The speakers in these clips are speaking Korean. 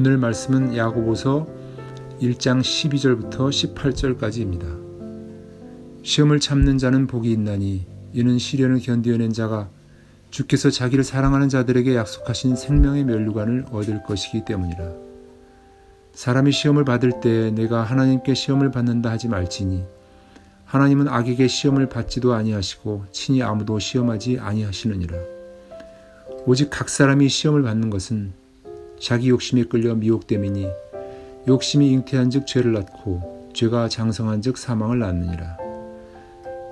오늘 말씀은 야고보서 1장 12절부터 18절까지입니다. 시험을 참는 자는 복이 있나니 이는 시련을 견디어낸 자가 주께서 자기를 사랑하는 자들에게 약속하신 생명의 면류관을 얻을 것이기 때문이라. 사람이 시험을 받을 때 내가 하나님께 시험을 받는다 하지 말지니 하나님은 악에게 시험을 받지도 아니하시고 친히 아무도 시험하지 아니하시느니라. 오직 각 사람이 시험을 받는 것은 자기 욕심에 끌려 미혹됨이니 욕심이 잉태한즉 죄를 낳고 죄가 장성한즉 사망을 낳느니라.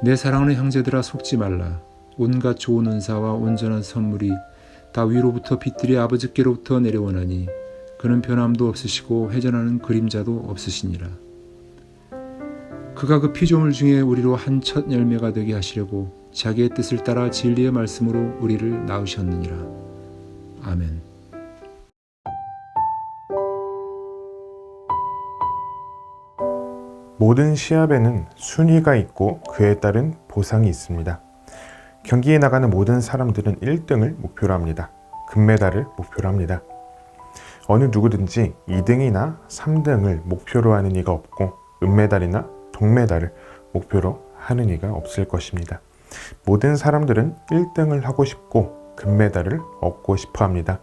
내 사랑하는 형제들아 속지 말라. 온갖 좋은 은사와 온전한 선물이 다 위로부터 빛들이 아버지께로부터 내려오나니 그는 변함도 없으시고 회전하는 그림자도 없으시니라. 그가 그 피조물 중에 우리로 한 첫 열매가 되게 하시려고 자기의 뜻을 따라 진리의 말씀으로 우리를 낳으셨느니라. 아멘. 모든 시합에는 순위가 있고 그에 따른 보상이 있습니다. 경기에 나가는 모든 사람들은 1등을 목표로 합니다. 금메달을 목표로 합니다. 어느 누구든지 2등이나 3등을 목표로 하는 이가 없고 은메달이나 동메달을 목표로 하는 이가 없을 것입니다. 모든 사람들은 1등을 하고 싶고 금메달을 얻고 싶어 합니다.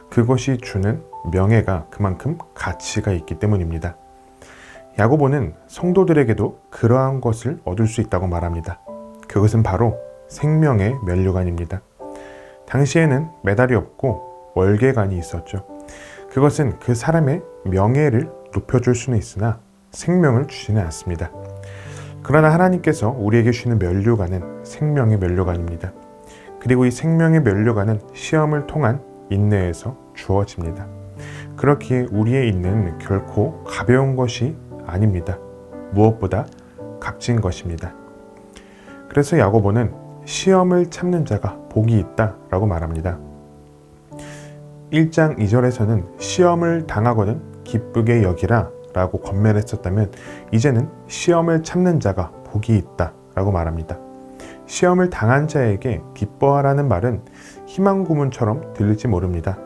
그것이 주는 명예가 그만큼 가치가 있기 때문입니다. 야고보는 성도들에게도 그러한 것을 얻을 수 있다고 말합니다. 그것은 바로 생명의 면류관입니다. 당시에는 메달이 없고 월계관이 있었죠. 그것은 그 사람의 명예를 높여줄 수는 있으나 생명을 주지는 않습니다. 그러나 하나님께서 우리에게 주시는 면류관은 생명의 면류관입니다. 그리고 이 생명의 면류관은 시험을 통한 인내에서 주어집니다. 그렇기에 우리의 인내는 결코 가벼운 것이 아닙니다. 무엇보다 값진 것입니다. 그래서 야고보는 시험을 참는 자가 복이 있다라고 말합니다. 1장 2절에서는 시험을 당하거든 기쁘게 여기라 라고 권면을 했었다면 이제는 시험을 참는 자가 복이 있다라고 말합니다. 시험을 당한 자에게 기뻐하라는 말은 희망 고문처럼 들릴지 모릅니다.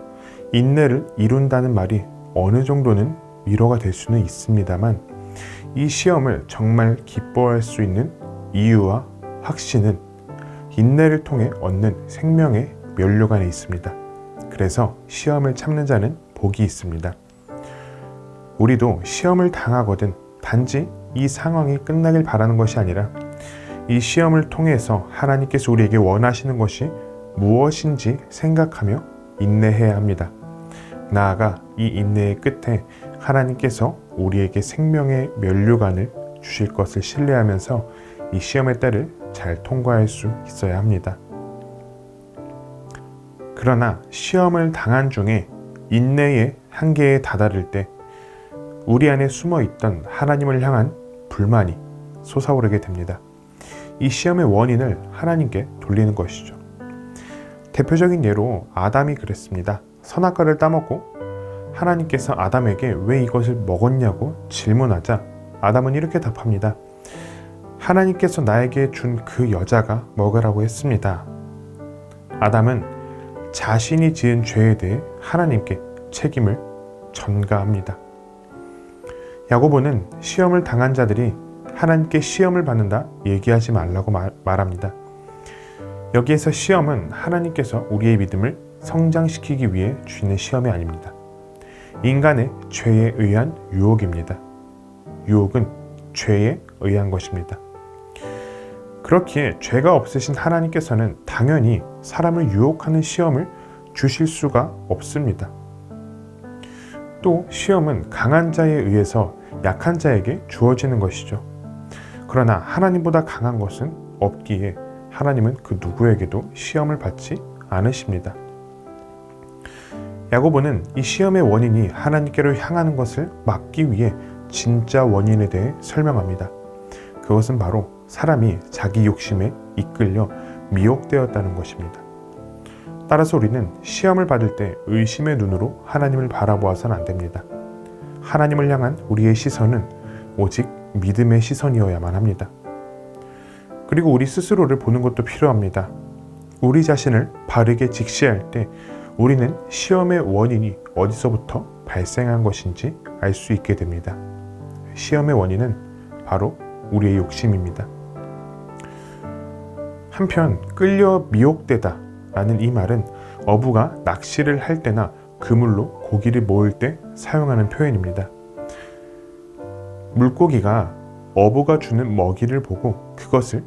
인내를 이룬다는 말이 어느 정도는 위로가 될 수는 있습니다만 이 시험을 정말 기뻐할 수 있는 이유와 확신은 인내를 통해 얻는 생명의 면류관에 있습니다. 그래서 시험을 참는 자는 복이 있습니다. 우리도 시험을 당하거든 단지 이 상황이 끝나길 바라는 것이 아니라 이 시험을 통해서 하나님께서 우리에게 원하시는 것이 무엇인지 생각하며 인내해야 합니다. 나아가 이 인내의 끝에 하나님께서 우리에게 생명의 면류관을 주실 것을 신뢰하면서 이 시험의 때를 잘 통과할 수 있어야 합니다. 그러나 시험을 당한 중에 인내의 한계에 다다를 때 우리 안에 숨어있던 하나님을 향한 불만이 솟아오르게 됩니다. 이 시험의 원인을 하나님께 돌리는 것이죠. 대표적인 예로 아담이 그랬습니다. 선악과를 따먹고 하나님께서 아담에게 왜 이것을 먹었냐고 질문하자 아담은 이렇게 답합니다. 하나님께서 나에게 준 그 여자가 먹으라고 했습니다. 아담은 자신이 지은 죄에 대해 하나님께 책임을 전가합니다. 야고보는 시험을 당한 자들이 하나님께 시험을 받는다 얘기하지 말라고 말합니다. 여기에서 시험은 하나님께서 우리의 믿음을 성장시키기 위해 주시는 시험이 아닙니다. 인간의 죄에 의한 유혹입니다. 유혹은 죄에 의한 것입니다. 그렇기에 죄가 없으신 하나님께서는 당연히 사람을 유혹하는 시험을 주실 수가 없습니다. 또 시험은 강한 자에 의해서 약한 자에게 주어지는 것이죠. 그러나 하나님보다 강한 것은 없기에 하나님은 그 누구에게도 시험을 받지 않으십니다. 야고보는 이 시험의 원인이 하나님께로 향하는 것을 막기 위해 진짜 원인에 대해 설명합니다. 그것은 바로 사람이 자기 욕심에 이끌려 미혹되었다는 것입니다. 따라서 우리는 시험을 받을 때 의심의 눈으로 하나님을 바라보아서는 안 됩니다. 하나님을 향한 우리의 시선은 오직 믿음의 시선이어야만 합니다. 그리고 우리 스스로를 보는 것도 필요합니다. 우리 자신을 바르게 직시할 때 우리는 시험의 원인이 어디서부터 발생한 것인지 알 수 있게 됩니다. 시험의 원인은 바로 우리의 욕심입니다. 한편 끌려 미혹되다 라는 이 말은 어부가 낚시를 할 때나 그물로 고기를 모을 때 사용하는 표현입니다. 물고기가 어부가 주는 먹이를 보고 그것을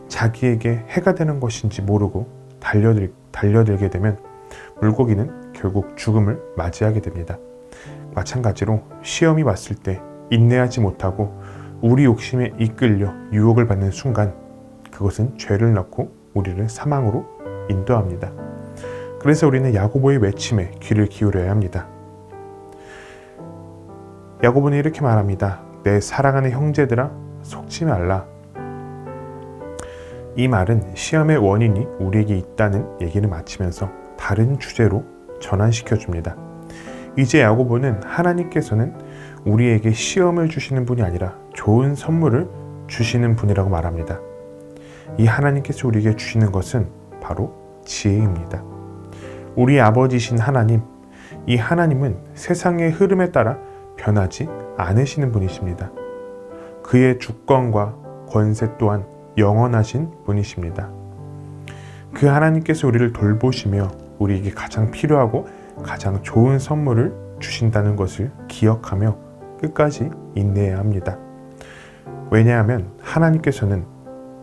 자기에게 해가 되는 것인지 모르고 달려들게 되면 물고기는 결국 죽음을 맞이하게 됩니다. 마찬가지로 시험이 왔을 때 인내하지 못하고 우리 욕심에 이끌려 유혹을 받는 순간 그것은 죄를 낳고 우리를 사망으로 인도합니다. 그래서 우리는 야고보의 외침에 귀를 기울여야 합니다. 야고보는 이렇게 말합니다. 내 사랑하는 형제들아 속지 말라. 이 말은 시험의 원인이 우리에게 있다는 얘기를 마치면서 다른 주제로 전환시켜 줍니다. 이제 야고보는 하나님께서는 우리에게 시험을 주시는 분이 아니라 좋은 선물을 주시는 분이라고 말합니다. 이 하나님께서 우리에게 주시는 것은 바로 지혜입니다. 우리 아버지신 하나님, 이 하나님은 세상의 흐름에 따라 변하지 않으시는 분이십니다. 그의 주권과 권세 또한 영원하신 분이십니다. 그 하나님께서 우리를 돌보시며 우리에게 가장 필요하고 가장 좋은 선물을 주신다는 것을 기억하며 끝까지 인내해야 합니다. 왜냐하면 하나님께서는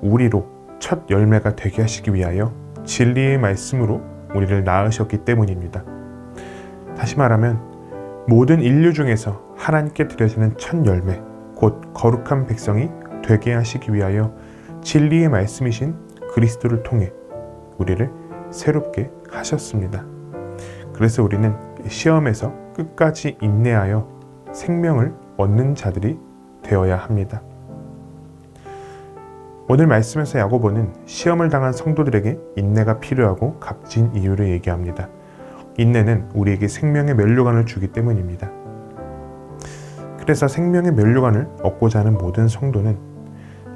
우리로 첫 열매가 되게 하시기 위하여 진리의 말씀으로 우리를 낳으셨기 때문입니다. 다시 말하면 모든 인류 중에서 하나님께 드려지는 첫 열매, 곧 거룩한 백성이 되게 하시기 위하여 진리의 말씀이신 그리스도를 통해 우리를 새롭게 하셨습니다. 그래서 우리는 시험에서 끝까지 인내하여 생명을 얻는 자들이 되어야 합니다. 오늘 말씀에서 야고보는 시험을 당한 성도들에게 인내가 필요하고 값진 이유를 얘기합니다. 인내는 우리에게 생명의 면류관을 주기 때문입니다. 그래서 생명의 면류관을 얻고자 하는 모든 성도는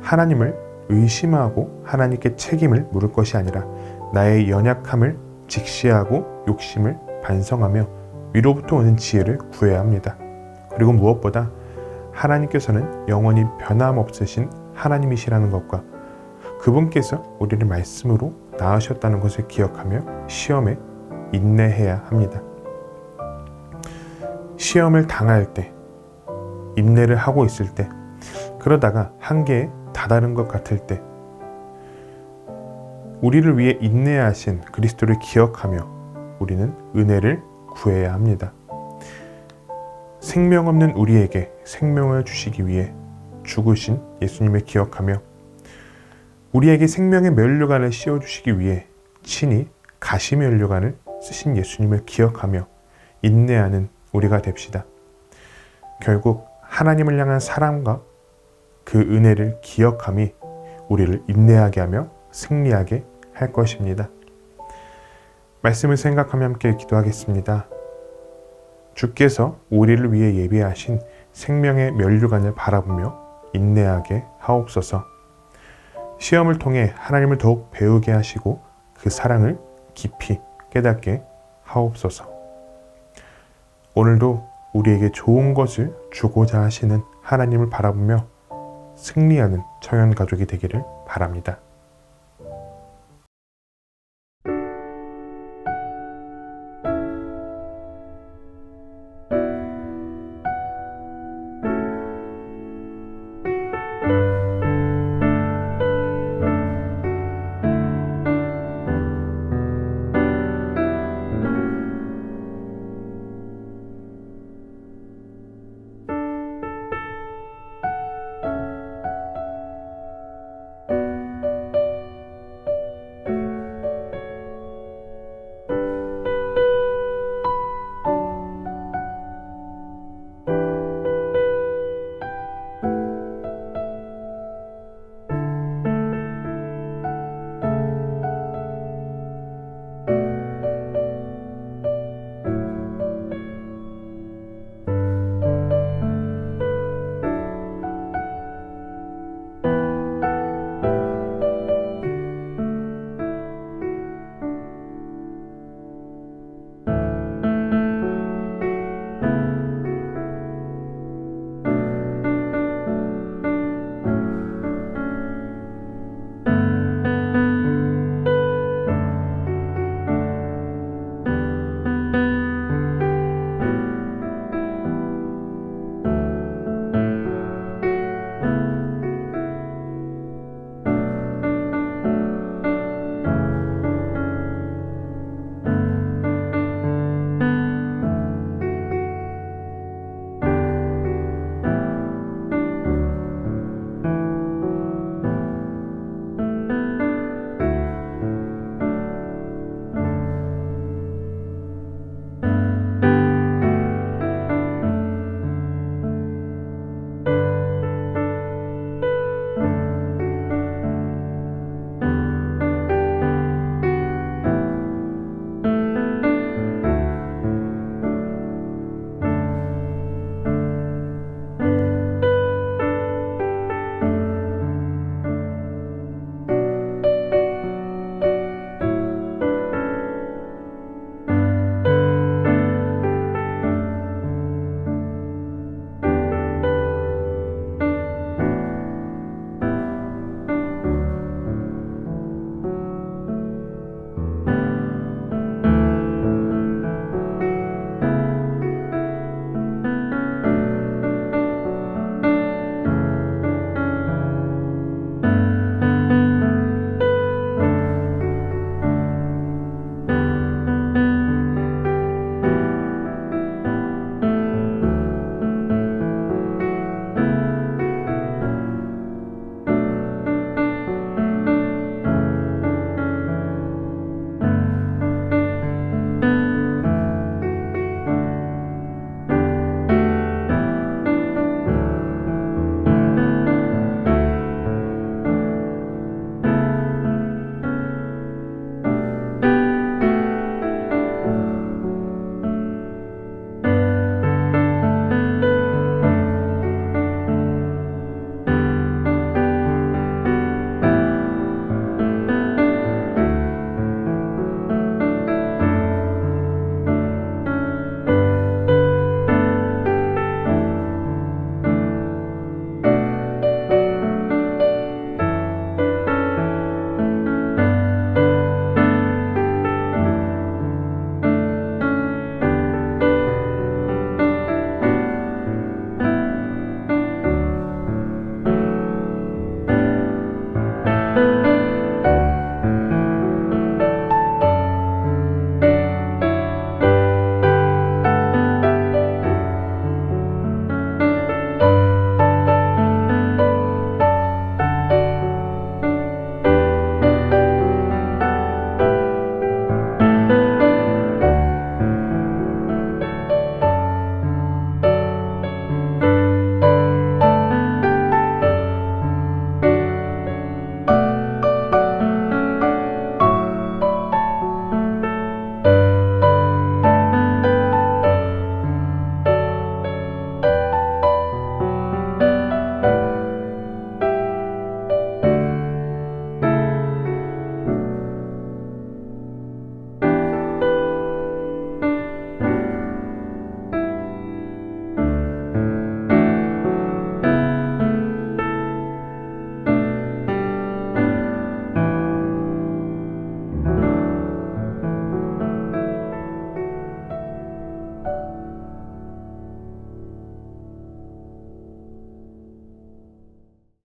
하나님을 의심하고 하나님께 책임을 물을 것이 아니라 나의 연약함을 직시하고 욕심을 반성하며 위로부터 오는 지혜를 구해야 합니다. 그리고 무엇보다 하나님께서는 영원히 변함없으신 하나님이시라는 것과 그분께서 우리를 말씀으로 낳으셨다는 것을 기억하며 시험에 인내해야 합니다. 시험을 당할 때, 인내를 하고 있을 때, 그러다가 한계에 다다른 것 같을 때 우리를 위해 인내하신 그리스도를 기억하며 우리는 은혜를 구해야 합니다. 생명 없는 우리에게 생명을 주시기 위해 죽으신 예수님을 기억하며 우리에게 생명의 면류관을 씌워주시기 위해 친히 가시면류관을 쓰신 예수님을 기억하며 인내하는 우리가 됩시다. 결국 하나님을 향한 사랑과 그 은혜를 기억함이 우리를 인내하게 하며 승리하게 할 것입니다. 말씀을 생각하며 함께 기도하겠습니다. 주께서 우리를 위해 예비하신 생명의 면류관을 바라보며 인내하게 하옵소서. 시험을 통해 하나님을 더욱 배우게 하시고 그 사랑을 깊이 깨닫게 하옵소서. 오늘도 우리에게 좋은 것을 주고자 하시는 하나님을 바라보며 승리하는 청년 가족이 되기를 바랍니다.